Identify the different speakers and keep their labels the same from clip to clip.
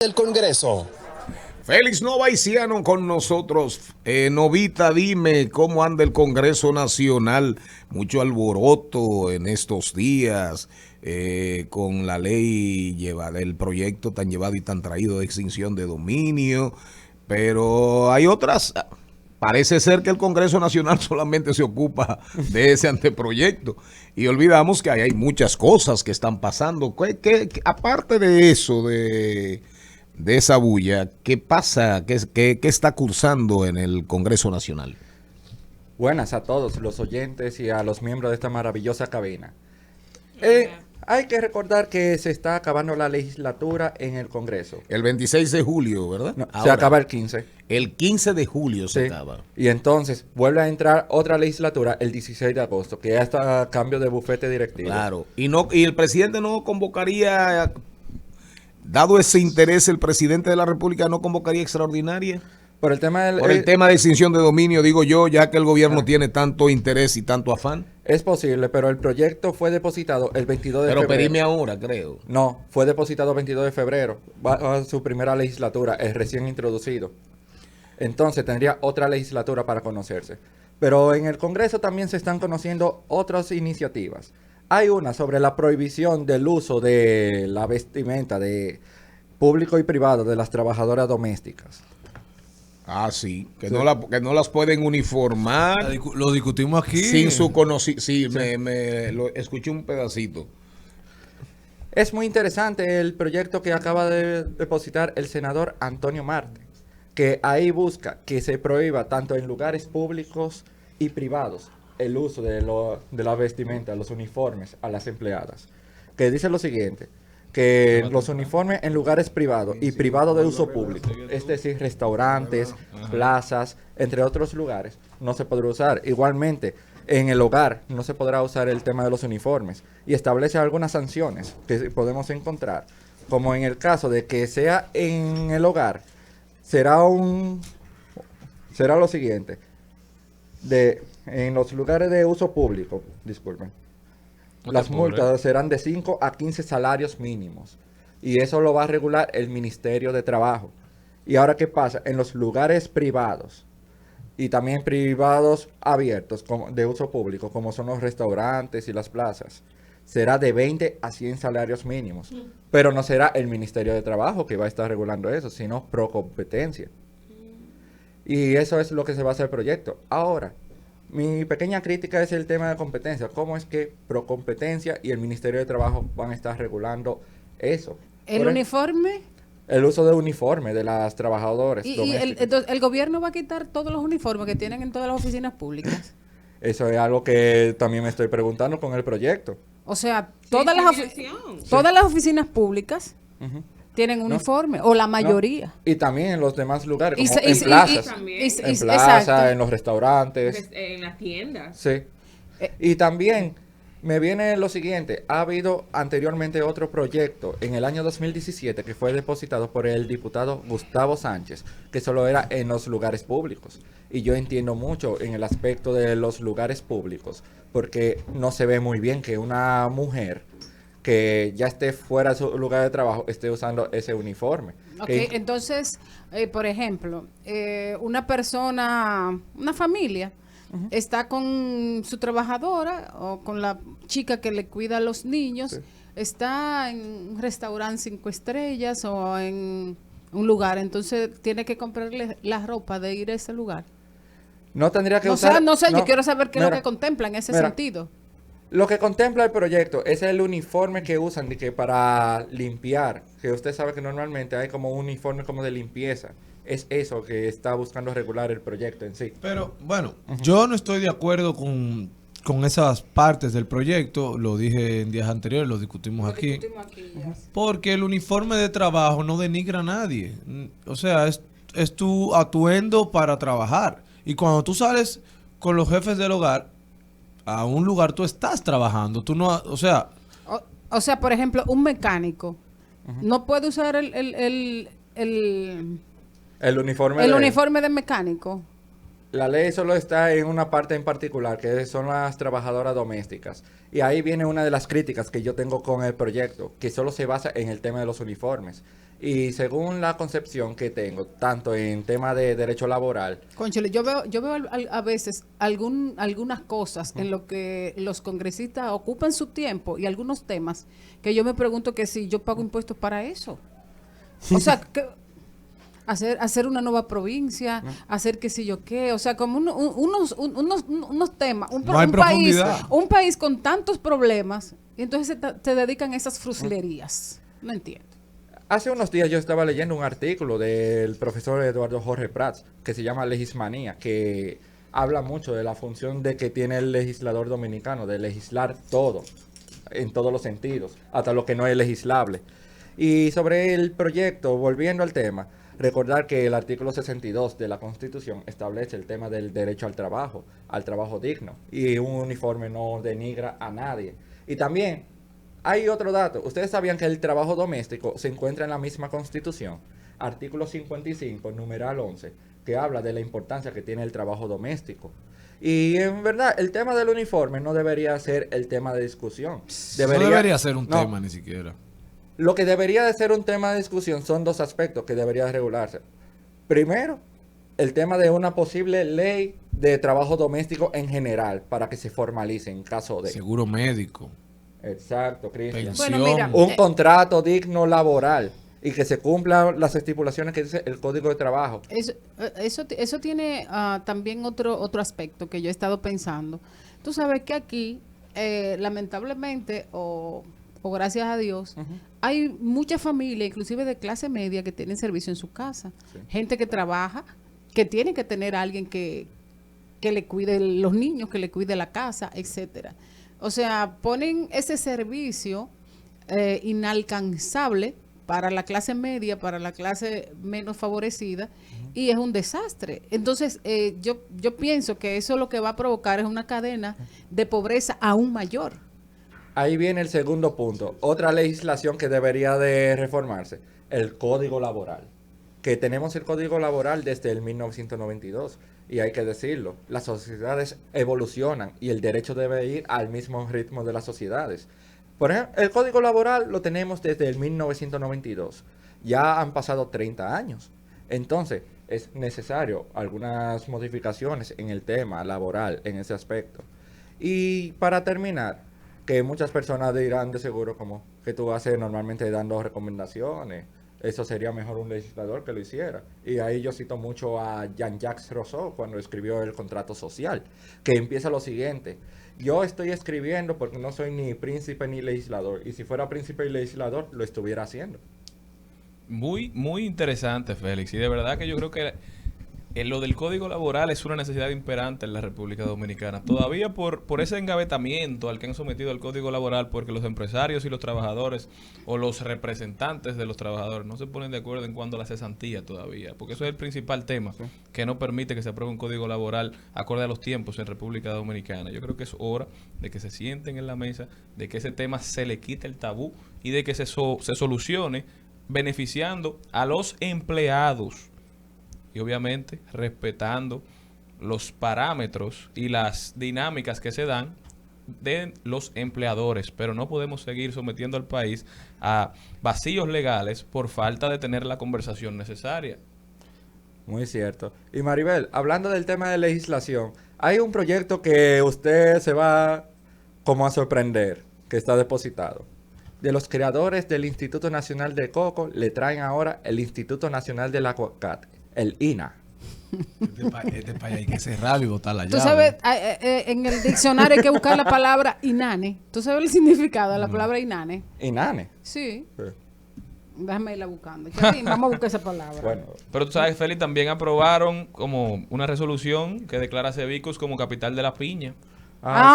Speaker 1: Del Congreso.
Speaker 2: Félix Novaiciano con nosotros. Novita, dime cómo anda el Congreso Nacional. Mucho alboroto en estos días con la ley llevada, el proyecto tan llevado y tan traído de extinción de dominio. Pero hay otras. Parece ser que el Congreso Nacional solamente se ocupa de ese anteproyecto y olvidamos que hay muchas cosas que están pasando. Aparte de eso, de esa bulla, ¿qué pasa? ¿Qué está cursando en el Congreso Nacional?
Speaker 3: Buenas a todos los oyentes y a los miembros de esta maravillosa cabina. Hay que recordar que se está acabando la legislatura en el Congreso.
Speaker 2: El 26 de julio, ¿verdad?
Speaker 3: No, se acaba el 15.
Speaker 2: El 15 de julio se
Speaker 3: Sí.
Speaker 2: acaba.
Speaker 3: Y entonces vuelve a entrar otra legislatura el 16 de agosto, que ya está a cambio de bufete directivo.
Speaker 2: Claro. Y el presidente no convocaría, dado ese interés, el presidente de la República no convocaría extraordinaria.
Speaker 3: Por el tema del...
Speaker 2: Por el tema de extinción de dominio, digo yo, ya que el gobierno tiene tanto interés y tanto afán.
Speaker 3: Es posible, pero el proyecto fue depositado el 22 de
Speaker 2: Pero
Speaker 3: febrero.
Speaker 2: pedime ahora, creo.
Speaker 3: No, fue depositado el 22 de febrero. Va a su primera legislatura, es recién introducido. Entonces tendría otra legislatura para conocerse. Pero en el Congreso también se están conociendo otras iniciativas. Hay una sobre la prohibición del uso de la vestimenta de público y privado de las trabajadoras domésticas.
Speaker 2: Ah, sí, que no las pueden uniformar
Speaker 4: Lo discutimos aquí.
Speaker 2: sin su conocimiento. Sí, lo escuché un pedacito.
Speaker 3: Es muy interesante el proyecto que acaba de depositar el senador Antonio Marte, que ahí busca que se prohíba tanto en lugares públicos y privados el uso de la vestimenta, los uniformes a las empleadas. Que dice lo siguiente, que los uniformes en lugares privados y privados de uso público, es decir, restaurantes, plazas, entre otros lugares, no se podrá usar. Igualmente, en el hogar no se podrá usar el tema de los uniformes y establece algunas sanciones que podemos encontrar, como en el caso de que sea en el hogar, será lo siguiente, en los lugares de uso público, disculpen, las multas serán de 5 a 15 salarios mínimos. Y eso lo va a regular el Ministerio de Trabajo. Y ahora, ¿qué pasa? En los lugares privados y también privados abiertos de uso público, como son los restaurantes y las plazas, será de 20 a 100 salarios mínimos. Pero no será el Ministerio de Trabajo que va a estar regulando eso, sino Procompetencia. Y eso es lo que se basa el proyecto. Ahora, mi pequeña crítica es el tema de competencia. ¿Cómo es que Procompetencia y el Ministerio de Trabajo van a estar regulando eso?
Speaker 5: ¿El uniforme?
Speaker 3: El uso de uniforme de las trabajadoras domésticas.
Speaker 5: Entonces, ¿el gobierno va a quitar todos los uniformes que tienen en todas las oficinas públicas?
Speaker 3: Eso es algo que también me estoy preguntando con el proyecto.
Speaker 5: O sea, todas las oficinas públicas
Speaker 3: Ujú.
Speaker 5: tienen
Speaker 3: No.
Speaker 5: uniforme, o la
Speaker 3: ¿No?
Speaker 5: mayoría.
Speaker 3: Y también en los demás lugares, como
Speaker 5: Y
Speaker 3: en
Speaker 5: se- y-
Speaker 3: plazas.
Speaker 5: y-
Speaker 3: En
Speaker 5: exacto.
Speaker 3: plazas, en los restaurantes.
Speaker 6: En las tiendas.
Speaker 3: Sí. Y también me viene lo siguiente. Ha habido anteriormente otro proyecto en el año 2017 que fue depositado por el diputado Gustavo Sánchez, que solo era en los lugares públicos. Y yo entiendo mucho en el aspecto de los lugares públicos, porque no se ve muy bien que una mujer que ya esté fuera de su lugar de trabajo esté usando ese uniforme.
Speaker 5: Ok,
Speaker 3: Que-
Speaker 5: entonces, por ejemplo, una persona, una familia, está con su trabajadora o con la chica que le cuida a los niños,
Speaker 3: Sí.
Speaker 5: está en un restaurante 5 estrellas o en un lugar, entonces tiene que comprarle la ropa de ir a ese lugar.
Speaker 3: no tendría que
Speaker 5: No
Speaker 3: usar...
Speaker 5: sé, no sé, yo
Speaker 3: no,
Speaker 5: quiero saber qué es lo
Speaker 3: mira,
Speaker 5: que contempla en ese
Speaker 3: mira,
Speaker 5: sentido.
Speaker 3: Lo que contempla el proyecto es el uniforme que usan de que para limpiar, que usted sabe que normalmente hay como un uniforme como de limpieza. Es eso que está buscando regular el proyecto en sí.
Speaker 4: Pero bueno, yo no estoy de acuerdo con esas partes del proyecto. Lo dije en días anteriores, lo discutimos aquí. Porque el uniforme de trabajo no denigra a nadie. O sea, es tu atuendo para trabajar. Y cuando tú sales con los jefes del hogar, a un lugar tú estás trabajando. Tú no, o sea,
Speaker 5: O sea, por ejemplo, un mecánico no puede usar el
Speaker 3: El uniforme
Speaker 5: uniforme de mecánico.
Speaker 3: La ley solo está en una parte en particular, que son las trabajadoras domésticas. Y ahí viene una de las críticas que yo tengo con el proyecto, que solo se basa en el tema de los uniformes. Y según la concepción que tengo, tanto en tema de derecho laboral,
Speaker 5: Cónchale, yo veo a veces algunas cosas en lo que los congresistas ocupan su tiempo y algunos temas que yo me pregunto que si yo pago impuestos para eso. O sea, que hacer una nueva provincia, hacer qué sé yo qué, o sea, como unos temas,
Speaker 4: No hay profundidad.
Speaker 5: un país con tantos problemas, y entonces se dedican a esas fruslerías. No entiendo.
Speaker 3: hace unos días yo estaba leyendo un artículo del profesor Eduardo Jorge Prats que se llama Legismanía, que habla mucho de la función de que tiene el legislador dominicano, de legislar todo, en todos los sentidos, hasta lo que no es legislable. Y sobre el proyecto, volviendo al tema, recordar que el artículo 62 de la Constitución establece el tema del derecho al trabajo digno, y un uniforme no denigra a nadie. Y también hay otro dato. Ustedes sabían que el trabajo doméstico se encuentra en la misma Constitución, artículo 55, numeral 11, que habla de la importancia que tiene el trabajo doméstico. Y en verdad, el tema del uniforme no debería ser el tema de discusión.
Speaker 4: No debería ser un tema ni siquiera.
Speaker 3: Lo que debería de ser un tema de discusión son dos aspectos que debería de regularse. Primero, el tema de una posible ley de trabajo doméstico en general para que se formalice en caso de...
Speaker 4: Seguro médico.
Speaker 3: Exacto, Cristian.
Speaker 4: Pensión.
Speaker 5: Bueno, mira,
Speaker 3: Un contrato digno laboral y que se cumplan las estipulaciones que dice el Código de Trabajo.
Speaker 5: Eso tiene también otro aspecto que yo he estado pensando. Tú sabes que aquí, lamentablemente, o gracias a Dios, hay muchas familias, inclusive de clase media, que tienen servicio en su casa.
Speaker 3: Sí.
Speaker 5: Gente que trabaja, que tiene que tener a alguien que le cuide los niños, que le cuide la casa, etcétera. O sea, ponen ese servicio inalcanzable para la clase media, para la clase menos favorecida, y es un desastre. Entonces, yo pienso que eso lo que va a provocar es una cadena de pobreza aún mayor.
Speaker 3: Ahí viene el segundo punto. Otra legislación que debería de reformarse, el Código Laboral. Que tenemos el Código Laboral desde el 1992. Y hay que decirlo, las sociedades evolucionan y el derecho debe ir al mismo ritmo de las sociedades. Por ejemplo, el Código Laboral lo tenemos desde el 1992. Ya han pasado 30 años. Entonces, es necesario algunas modificaciones en el tema laboral, en ese aspecto. Y para terminar, que muchas personas dirán de seguro como que tú haces normalmente dando recomendaciones. Eso sería mejor un legislador que lo hiciera. Y ahí yo cito mucho a Jean-Jacques Rousseau cuando escribió el contrato social, que empieza lo siguiente: yo estoy escribiendo porque no soy ni príncipe ni legislador, y si fuera príncipe y legislador lo estuviera haciendo.
Speaker 1: Muy, muy interesante, Félix. Y de verdad que yo creo que lo del código laboral es una necesidad imperante en la República Dominicana. Todavía por ese engavetamiento al que han sometido el código laboral, porque los empresarios y los trabajadores o los representantes de los trabajadores no se ponen de acuerdo en cuanto a la cesantía todavía, porque eso es el principal tema que no permite que se apruebe un código laboral acorde a los tiempos en República Dominicana. Yo creo que es hora de que se sienten en la mesa, de que ese tema se le quite el tabú y de que se solucione beneficiando a los empleados. Y obviamente respetando los parámetros y las dinámicas que se dan de los empleadores, pero no podemos seguir sometiendo al país a vacíos legales por falta de tener la conversación necesaria.
Speaker 3: Muy cierto. Y Maribel, hablando del tema de legislación, hay un proyecto que usted se va como a sorprender, que está depositado. De los creadores del Instituto Nacional de Coco, le traen ahora el Instituto Nacional del Aguacate, el INA.
Speaker 4: Este país hay que cerrarlo y botar la llave.
Speaker 5: Tú sabes, en el diccionario hay que buscar la palabra inane. ¿Tú sabes el significado de la palabra inane?
Speaker 3: ¿Inane?
Speaker 5: Sí.
Speaker 3: Sí.
Speaker 5: Déjame irla buscando. Chavín, vamos a buscar esa palabra.
Speaker 3: Bueno,
Speaker 1: Pero tú sabes, Félix, también aprobaron como una resolución que declara a Cebicus como capital de la piña.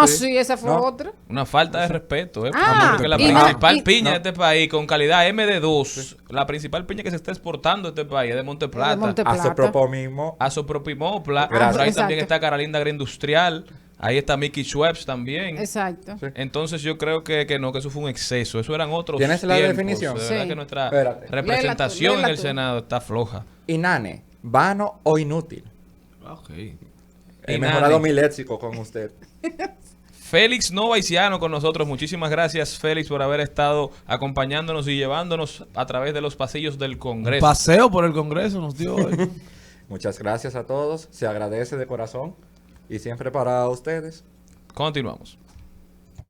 Speaker 5: Sí, esa fue
Speaker 3: No.
Speaker 5: otra.
Speaker 1: Una falta de respeto, porque la
Speaker 5: y
Speaker 1: principal
Speaker 5: no,
Speaker 1: piña de este país con calidad MD2, la principal piña que se está exportando de este país es de Monteplata.
Speaker 5: De Monte-
Speaker 3: a su
Speaker 5: Plata.
Speaker 3: propio mismo.
Speaker 1: Asopropimopla,
Speaker 3: Gracias.
Speaker 1: por ahí
Speaker 5: Exacto.
Speaker 1: también está Carolinda Agroindustrial, ahí está Mickey Schweppes también.
Speaker 5: Exacto.
Speaker 3: Sí.
Speaker 1: Entonces yo creo que no, que eso fue un exceso, eso eran otros
Speaker 3: ¿Tienes la
Speaker 1: tiempos.
Speaker 3: definición?
Speaker 1: De verdad
Speaker 5: Sí.
Speaker 1: que nuestra
Speaker 3: Espérate.
Speaker 1: representación
Speaker 5: Léela
Speaker 1: en el
Speaker 5: tú.
Speaker 1: Senado está floja.
Speaker 3: Inane, vano o inútil.
Speaker 4: Ok.
Speaker 3: He
Speaker 1: Inane.
Speaker 3: mejorado mi léxico con usted.
Speaker 1: Félix Novaiciano con nosotros. Muchísimas gracias, Félix, por haber estado acompañándonos y llevándonos a través de los pasillos del Congreso.
Speaker 4: Paseo por el Congreso nos dio hoy.
Speaker 3: Muchas gracias a todos. Se agradece de corazón y siempre para ustedes.
Speaker 1: Continuamos.